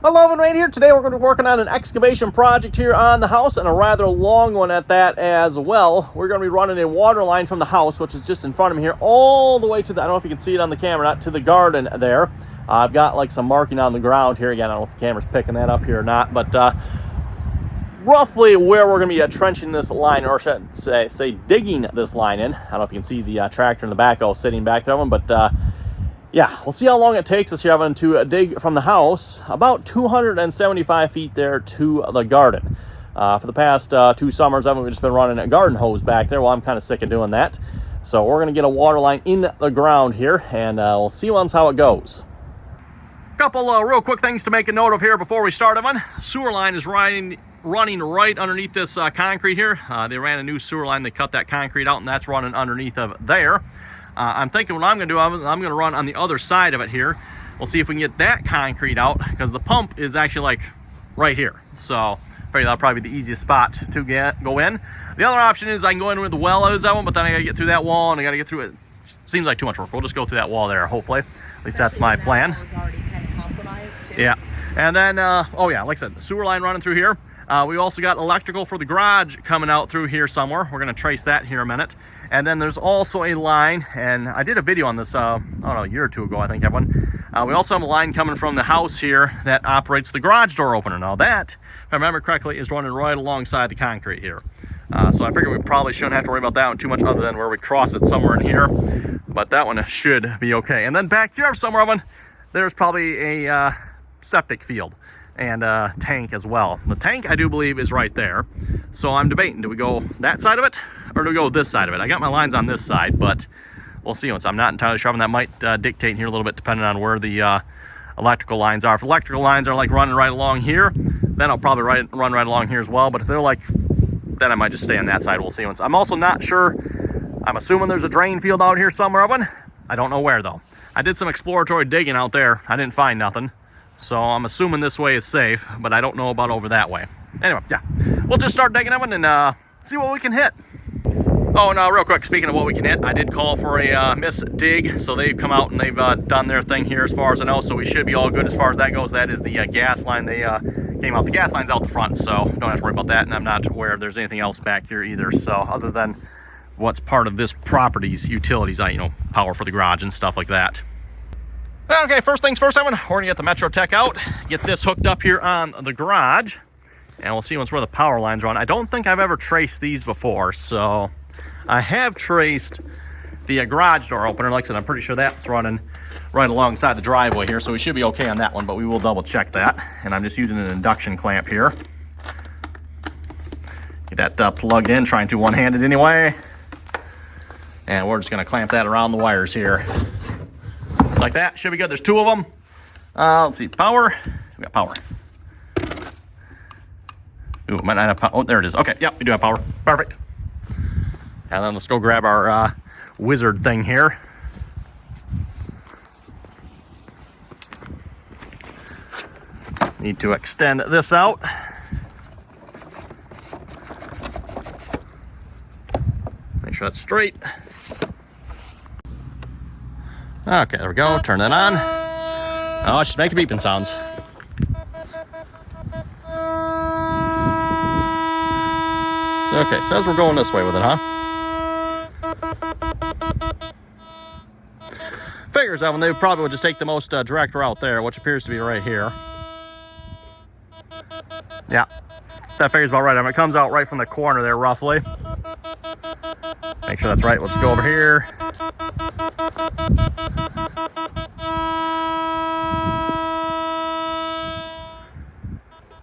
Hello, Wayne here. Today we're going to be working on an excavation project here on the house, and a rather long one at that as well. We're going to be running a water line from the house, which is just in front of me here, all the way to the, I don't know if you can see it on the camera, not to the garden there. I've got like some marking on the ground here. Again, I don't know if the camera's picking that up here or not, but roughly where we're going to be trenching this line, or should I say digging this line in. I don't know if you can see the tractor in the backhoe sitting back there, but yeah, we'll see how long it takes us here having to dig from the house about 275 feet there to the garden. For the past 2 summers, I've just been running a garden hose back there. Well, I'm kind of sick of doing that. So we're going to get a water line in the ground here, and we'll see once how it goes. Couple real quick things to make a note of here before we start on. Sewer line is running right underneath this concrete here. They ran a new sewer line. They cut that concrete out, and that's running underneath of there. I'm thinking what I'm going to do, I'm going to run on the other side of it here. We'll see if we can get that concrete out, because the pump is actually like right here. So I figure that'll probably be the easiest spot to go in. The other option is I can go in where the well is, that one, but then I got to get through that wall, and I got to get through it. Seems like too much work. We'll just go through that wall there, hopefully. At least that's my plan. That wall is already kind of compromised too. Yeah. And then, oh yeah, like I said, the sewer line running through here. We also got electrical for the garage coming out through here somewhere. We're going to trace that here in a minute. And then there's also a line, and I did a video on this, I don't know, a year or two ago, I think, everyone. We also have a line coming from the house here that operates the garage door opener. Now that, if I remember correctly, is running right alongside the concrete here. So I figure we probably shouldn't have to worry about that one too much, other than where we cross it somewhere in here. But that one should be okay. And then back here somewhere, everyone, there's probably a septic field and a tank as well. The tank, I do believe, is right there. So I'm debating, do we go that side of it, or do we go this side of it? I got my lines on this side, but we'll see once. I'm not entirely sure, and that might dictate here a little bit depending on where the electrical lines are. If electrical lines are like running right along here, then I'll probably run right along here as well. But if they're like, then I might just stay on that side. We'll see once. I'm also not sure. I'm assuming there's a drain field out here somewhere, Owen. I don't know where though. I did some exploratory digging out there. I didn't find nothing. So I'm assuming this way is safe, but I don't know about over that way. Anyway, yeah, we'll just start digging them and see what we can hit. Oh, no, real quick, speaking of what we can hit, I did call for a miss dig, so they've come out and they've done their thing here as far as I know, so we should be all good as far as that goes. That is the gas line. They came out, the gas line's out the front, so don't have to worry about that, and I'm not aware if there's anything else back here either, so other than what's part of this property's utilities, you know, power for the garage and stuff like that. Okay, first things first, we're gonna get the Metro Tech out, get this hooked up here on the garage, and we'll see once where the power lines run. I don't think I've ever traced these before, so I have traced the garage door opener. Like I said, I'm pretty sure that's running right alongside the driveway here, so we should be okay on that one, but we will double check that. And I'm just using an induction clamp here. Get that plugged in, trying to one-handed anyway. And we're just gonna clamp that around the wires here. Like that, should be good. There's 2 of them. Let's see, power. We got power. Ooh, might not have power. Oh, there it is. Okay, yep, we do have power. Perfect. And then let's go grab our wizard thing here. Need to extend this out. Make sure that's straight. Okay, there we go. Turn that on. Oh, it's just making beeping sounds. So, okay, says we're going this way with it, huh? Figures out when they probably would just take the most direct route there, which appears to be right here. Yeah, that figures about right. I mean, it comes out right from the corner there, roughly. Make sure that's right. Let's go over here.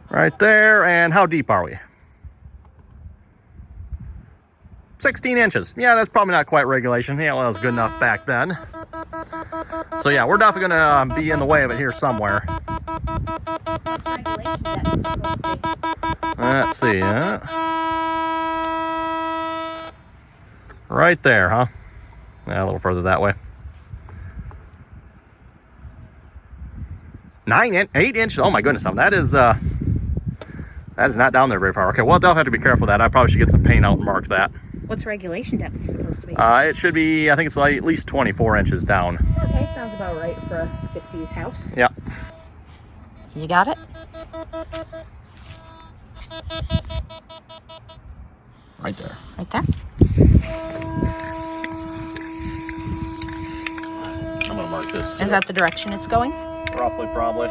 Right there, and how deep are we? 16 inches. Yeah, that's probably not quite regulation. Yeah, well, that was good enough back then. So yeah, we're definitely gonna be in the way of it here somewhere. Let's see, right there, huh? Yeah, a little further that way. 8 inches. Oh my goodness, that is not down there very far. Okay, well, I'll have to be careful with that. I probably should get some paint out and mark that. What's regulation depth supposed to be? It should be, I think it's like at least 24 inches down. Okay, sounds about right for a 50s house. Yeah. You got it? Right there. Right there? I'm gonna mark this too. Is that the direction it's going? Roughly, probably.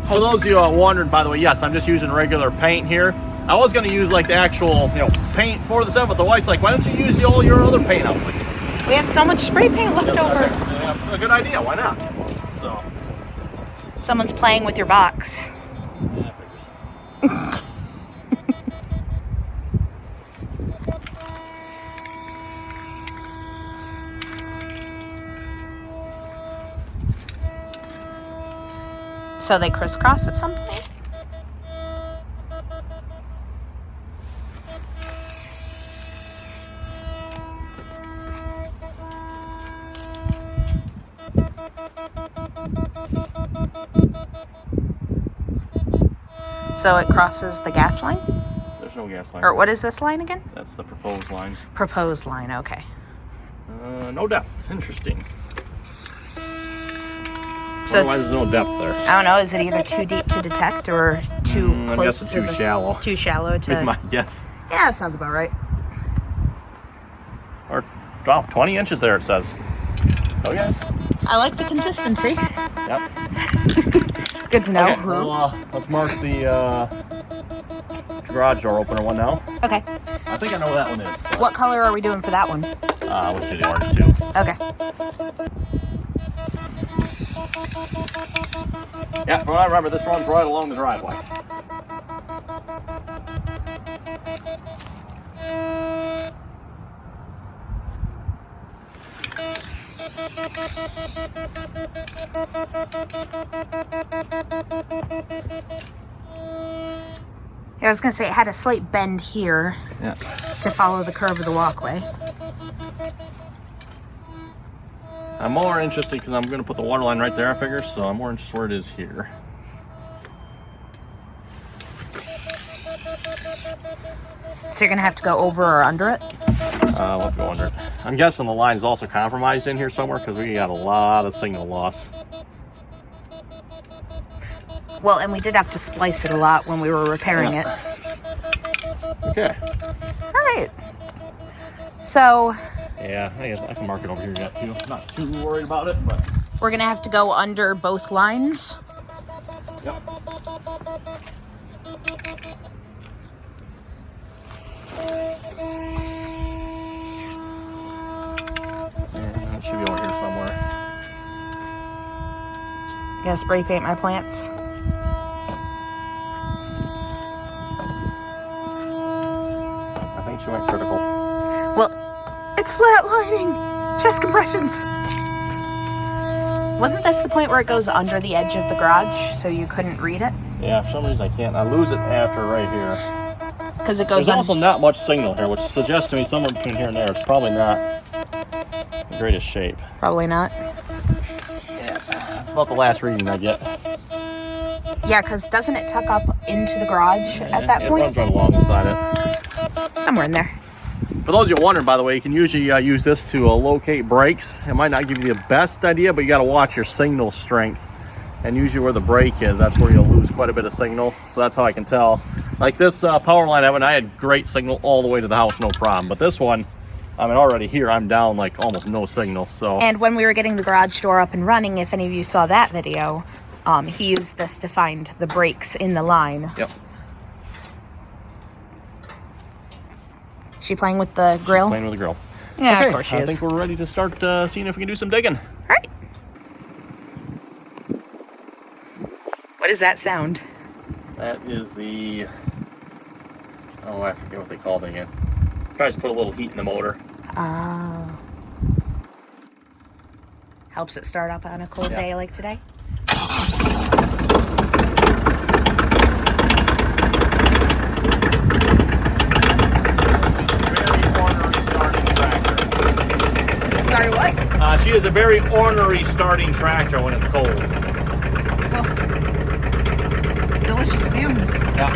For those of you wondering, by the way, yes, I'm just using regular paint here. I was going to use like the actual, paint for the set, but the wife's like, why don't you use all your other paint? I was like, We have so much spray paint left over. that's a good idea. Why not? So, Someone's playing with your box. yeah, figures. So they crisscross at some point? So it crosses the gas line? There's no gas line. Or what is this line again? That's the proposed line. Proposed line, okay. No depth. Interesting. So Otherwise, there's no depth there. I don't know, is it either too deep to detect or too I close guess it's to too the, shallow. Too shallow Be my to... guess. Yeah, that sounds about right. Or 20 inches there, it says. Okay. I like the consistency. Yep. Good to know. Okay, well, let's mark the garage door opener one now. Okay. I think I know what that one is. What color are we doing for that one? We'll do the orange too. Okay. Yeah, well, I remember this runs right along the driveway. I was going to say it had a slight bend here Yeah. to follow the curve of the walkway. I'm more interested because I'm going to put the water line right there, I figure, so I'm more interested where it is here. So you're going to have to go over or under it? We'll have to go under it. I'm guessing the line is also compromised in here somewhere because we got a lot of signal loss. Well, and we did have to splice it a lot when we were repairing it. Okay. All right. So Yeah, I guess I can mark it over here yet too. I'm not too worried about it, but we're going to have to go under both lines. yep. And it should be over here somewhere. Gonna spray paint my plants. I think she went critical. Well, it's flatlining. Chest compressions. Wasn't this the point where it goes under the edge of the garage so you couldn't read it? Yeah, for some reason I can't. I lose it after right here. Because it goes There's on. also not much signal here, which suggests to me somewhere between here and there, it's probably not the greatest shape. Probably not. Yeah, that's about the last reading I get. Yeah, because doesn't it tuck up into the garage at that It point? runs right alongside it. Somewhere in there. For those of you wondering, by the way, you can usually use this to locate brakes. It might not give you the best idea, but you got to watch your signal strength. And usually where the brake is, that's where you'll lose quite a bit of signal. So that's how I can tell. Like this power line I had great signal all the way to the house, no problem. But this one, I mean, already here, I'm down like almost no signal. So. And when we were getting the garage door up and running, if any of you saw that video, he used this to find the brakes in the line. Yep. She playing with the grill? Playing with the grill. Yeah, Okay, of course she I is. think we're ready to start seeing if we can do some digging. All right. What is that sound? That is the, oh, I forget what they call it again. Tries to put a little heat in the motor. Oh. Helps it start up on a cold day like today? She is a very ornery starting tractor when it's cold. Well, delicious fumes. Yeah.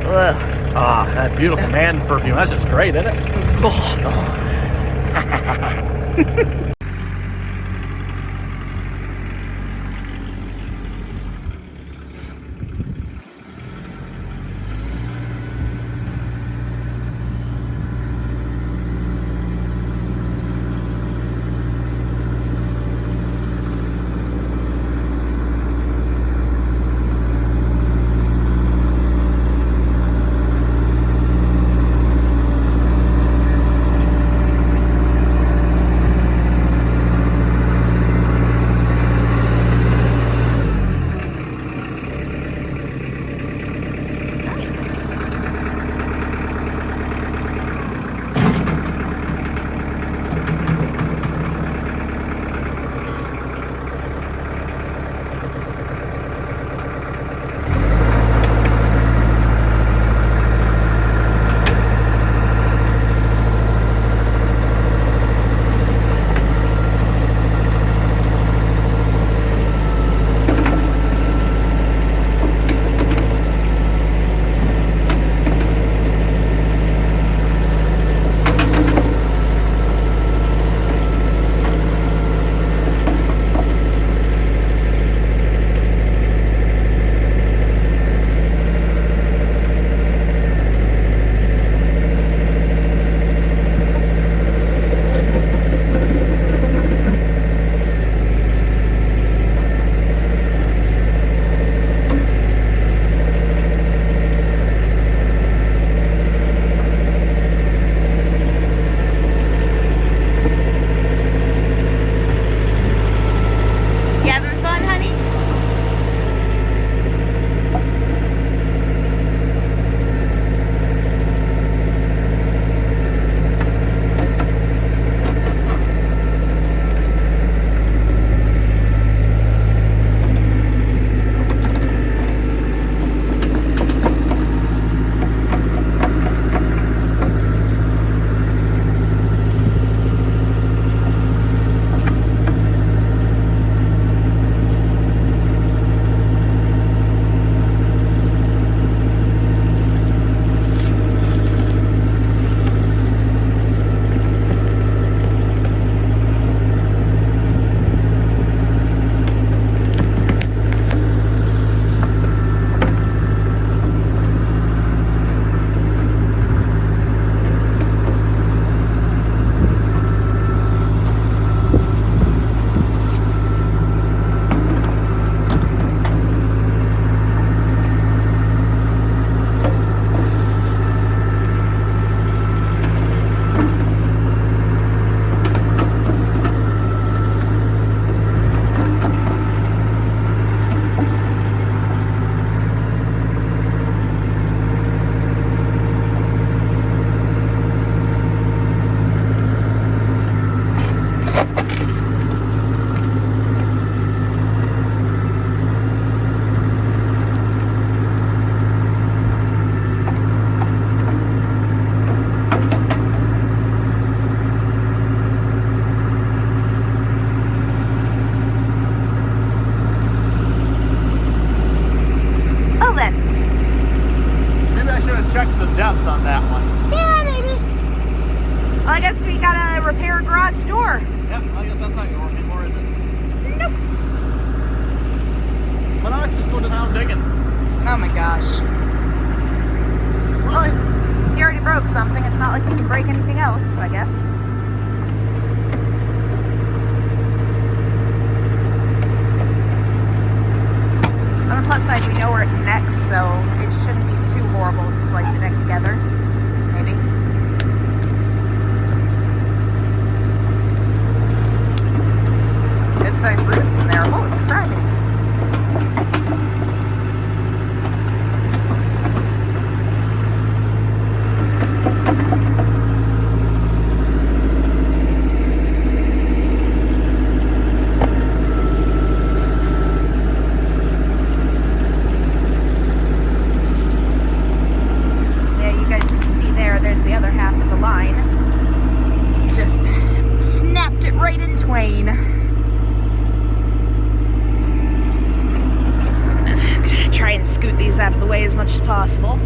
Ugh. Ah, that beautiful man perfume. That's just great, isn't it? depth on that one. Yeah, maybe. Well, I guess we gotta repair a garage door. Yep, I guess that's not gonna work anymore, is it? Nope. But I just go down digging. Oh my gosh. Well, he already broke something. It's not like he can break anything else, I guess. On the plus side, we know where it connects, so it shouldn't be too horrible to splice it back together. Maybe. Some good-sized roots in there. Holy crap. There's the other half of the line. Just snapped it and scoot these out of the way as much as possible.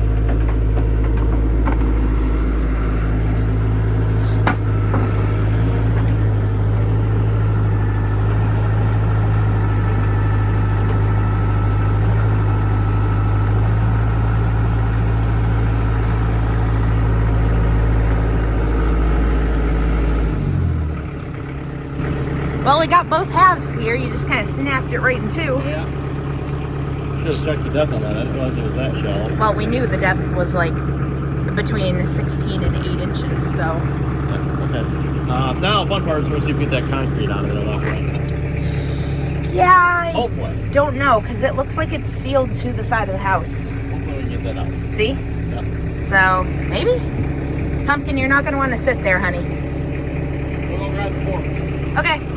Well, we got both halves here. You just kind of snapped it right in two. Yeah. Should have checked the depth on that. I didn't realize it was that shallow. Well, we knew the depth was like between 16 and 8 inches, so. Yeah, okay. Now, fun part is we're going to see if we get that concrete out of it enough, right? Yeah, I Hopefully. don't know, because it looks like it's sealed to the side of the house. Hopefully we can get that out. See? Yeah. So, maybe? Pumpkin, you're not going to want to sit there, honey. We'll go grab the forks. Okay.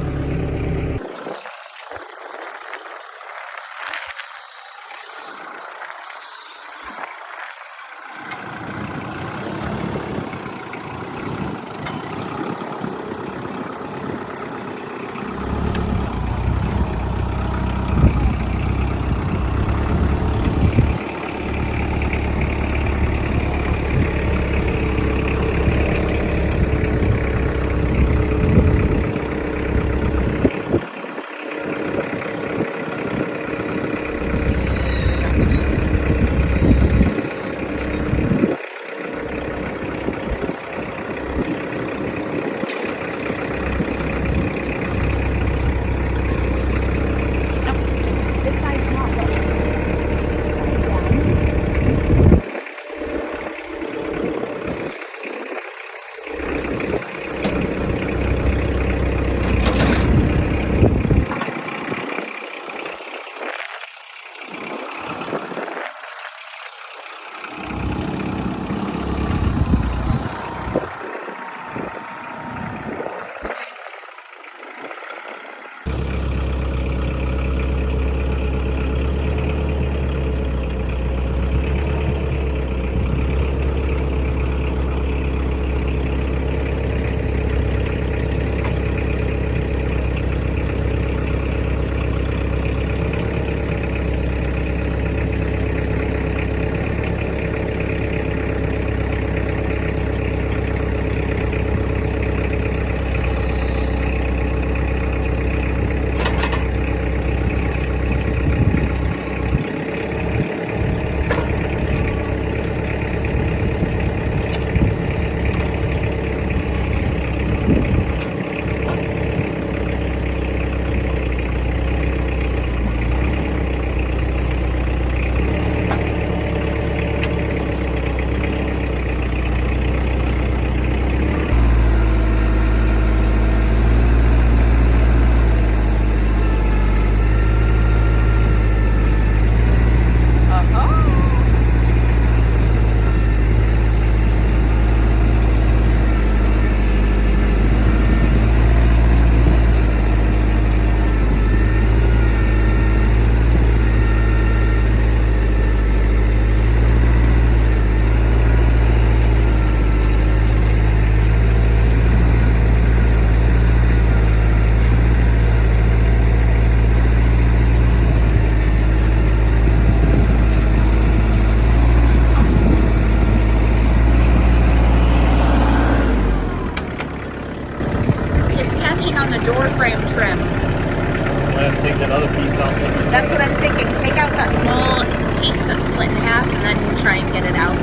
door frame trim. I have to take that other piece out. That's what I'm thinking. Take out that small piece that's split in half and then try and get it out.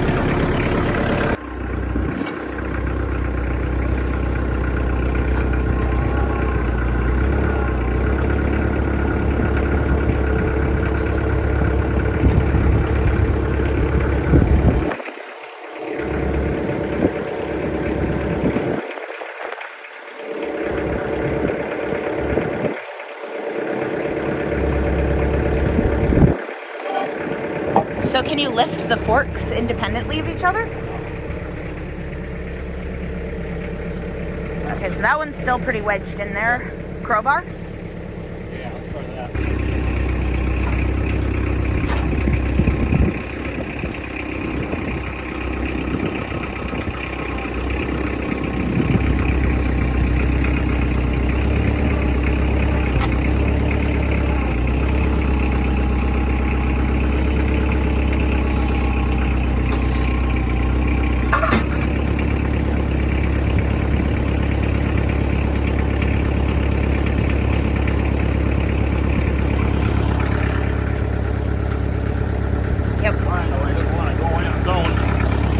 So can you lift the forks independently of each other? Okay, so that one's still pretty wedged in there. Crowbar? Yeah, let's try that.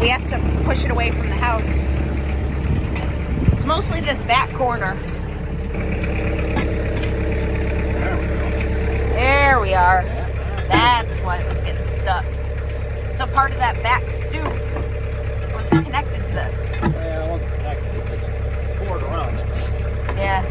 we have to push it away from the house. It's mostly this back corner. There we are. That's what was getting stuck. So part of that back stoop was connected to this. Yeah, I wasn't connected. It just poured around it. Yeah.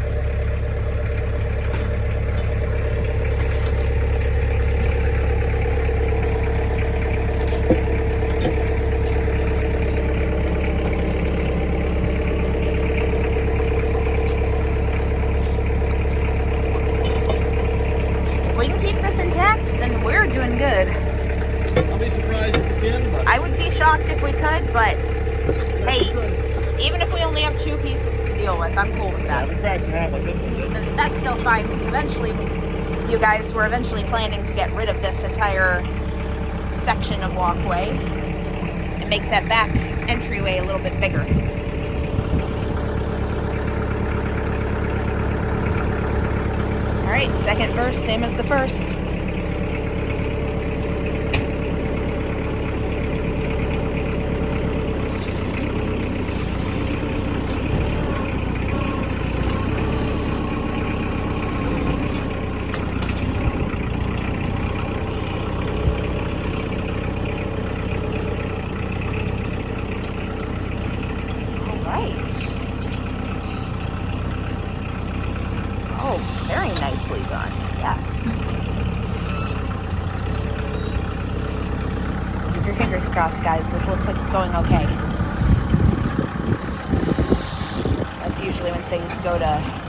If we can keep this intact, then we're doing good. I'll be surprised if we can, but I would be shocked if we could, but hey, we could. even if we only have 2 pieces to deal with, I'm cool with Yeah, that. the cracks in half like this one did. That's still fine, because eventually, you guys were eventually planning to get rid of this entire section of walkway and make that back entryway a little bit bigger. Alright, second verse, same as the first. Oh, very nicely done. Yes. Keep your fingers crossed, guys. This looks like it's going okay. That's usually when things go to...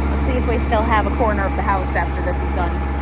Let's see if we still have a corner of the house after this is done.